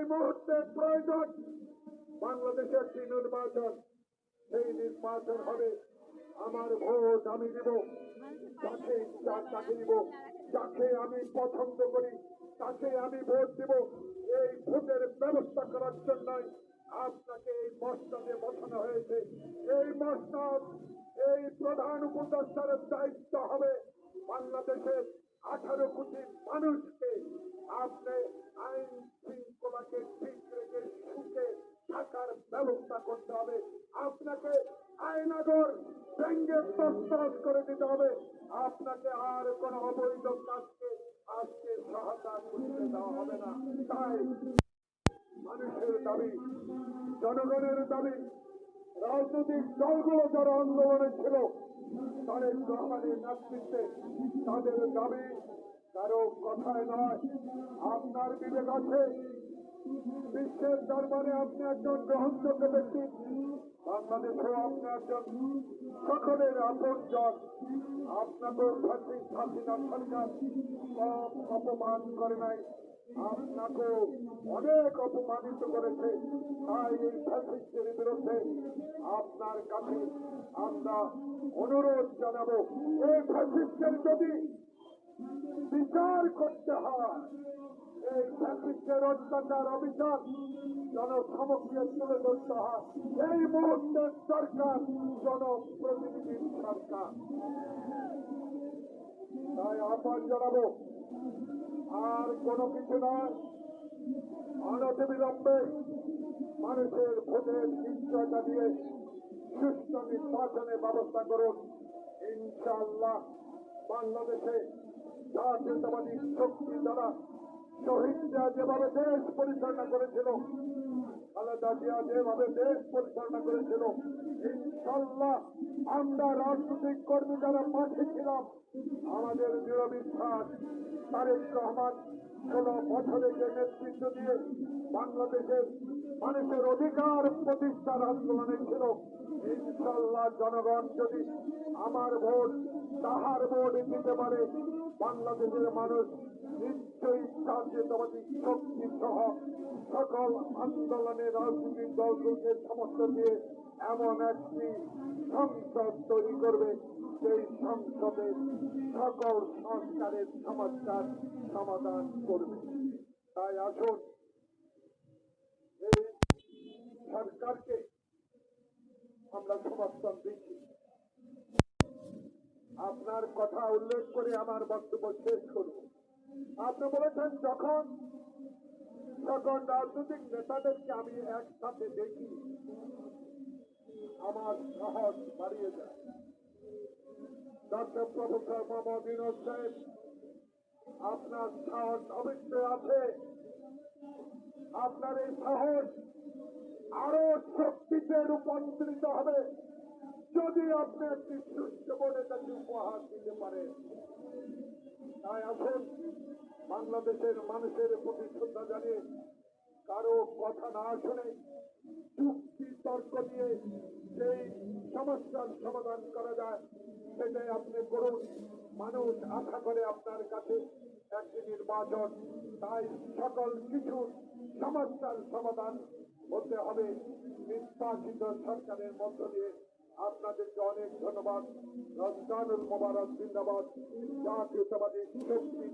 এই মুহূর্তে প্রয়োজন বাংলাদেশে একটি নির্বাচন। সেই নির্বাচন হবে আমার ভোট আমি দিব, যাকে ইচ্ছা তাকে দিব, যাকে আমি পছন্দ করি তাকে আমি ভোট দিব। এই ভোটের ব্যবস্থা করার জন্যই আপনাকে এই মসনদে বসানো হয়েছে। এই মসনদ, এই প্রধান উপদেষ্টার দায়িত্ব হবে বাংলাদেশের 18 কোটি মানুষকে আপনি আইন শৃঙ্খলাকে ঠিক রেখে সুখে থাকার ব্যবস্থা করতে হবে। আপনাকে আইনাগর ভেঙ্গে তছনছ করে দিতে হবে। আপনাকে আর কোন অবৈধ কাজকে আজকে সহায়তা করতে দেওয়া হবে না। তাই মানুষের দাবি, জনগণের দাবি, রাজনৈতিক দলগুলো যারা আন্দোলনে ছিল তারেক রহমানের নেতৃত্বে, তাদের দাবি কারো কথায় নয়। আপনার বিবেক আছে, বিশ্বের দরবারে আপনি একজন গ্রহণযোগ্য ব্যক্তি, বাংলাদেশেও আপনি একজন সকলের আপনজন। আপনাকেও হাসিনা সরকার কম অপমান করে নাই, আপনাকেও অনেক অপমানিত করেছে। তাই এই ফ্যাসিস্টের বিরুদ্ধে আপনার কাছে আমরা অনুরোধ জানাবো, এই ফ্যাসিস্টের যদি বিচার করতে হয়, এই ফ্যাসিস্টের অত্যাচার অবিচার জনসমক্ষে তুলে ধরতে হয়। এই মুহূর্তের সরকার জনপ্রতিনিধির সরকার। তাই আহ্বান জানাবো, আর কোনো কিছু নয়, অনতিবিলম্বে মানুষের ভোটের নিশ্চয়তা দিয়ে সুষ্ঠু নির্বাচনের ব্যবস্থা করুন। ইনশাআল্লাহ বাংলাদেশে জাতীয়তাবাদী শক্তি দ্বারা শহীদরা যেভাবে দেশ পরিচালনা করেছিল, খালেদা জিয়া যেভাবে দেশ পরিচালনা করেছিল, ইনশাআল্লাহ আমরা রাজনৈতিক কর্মী যারা মাঠে ছিলাম, আমাদের দৃঢ় বিশ্বাস তারেক রহমান 16 বছরে যে নেতৃত্ব দিয়ে বাংলাদেশের মানুষের অধিকার প্রতিষ্ঠার আন্দোলনে ছিল, ইনশাআল্লাহ জনগণ যদি আমার ভোট তাহার ভোট দিতে পারে, বাংলাদেশের মানুষ নিশ্চয়ই জাতীয়তাবাদী শক্তি সহ সকল আন্দোলনে রাজনৈতিক দলগুলোকে সমর্থন দিয়ে এমন একটি সংসদ তৈরি করবে, সেই সংসদে সকল সংস্কারের সমস্যার সমাধান করবে। তাই আসুন এই সরকারকে আমরা সমর্থন দিচ্ছি। আপনার কথা উল্লেখ করে আমার বক্তব্য শেষ করব। আপনি বলেছেন যখন সকল রাজনৈতিক নেতাদেরকে আমি একসাথে দেখি আমার সাহস বাড়িয়ে যায়। ডক্টর প্রফেসর মোহাম্মদ ইউনূস সাহেব, আপনার সাহস অবশ্যই আছে। আপনার এই সাহস আরো শক্তিতে রূপান্তরিত হবে যদি আপনি একটি সুস্থ বলে তাকে উপহার দিতে পারেন। তাই আসুন বাংলাদেশের মানুষের প্রতি শ্রদ্ধা জানিয়ে কারো কথা না শুনে যুক্তি তর্ক দিয়ে সেই সমস্যার সমাধান করা যায় সেটাই আপনি করুন। মানুষ আশা করে আপনার কাছে একটি নির্বাচন। তাই সকল কিছু সমস্যার সমাধান হতে হবে নির্বাচিত সরকারের মধ্য দিয়ে। আপনাদেরকে অনেক ধন্যবাদ। রমজানুল মোবারক, জিন্দাবাদ। জাতীয়তাবাদী শক্তি।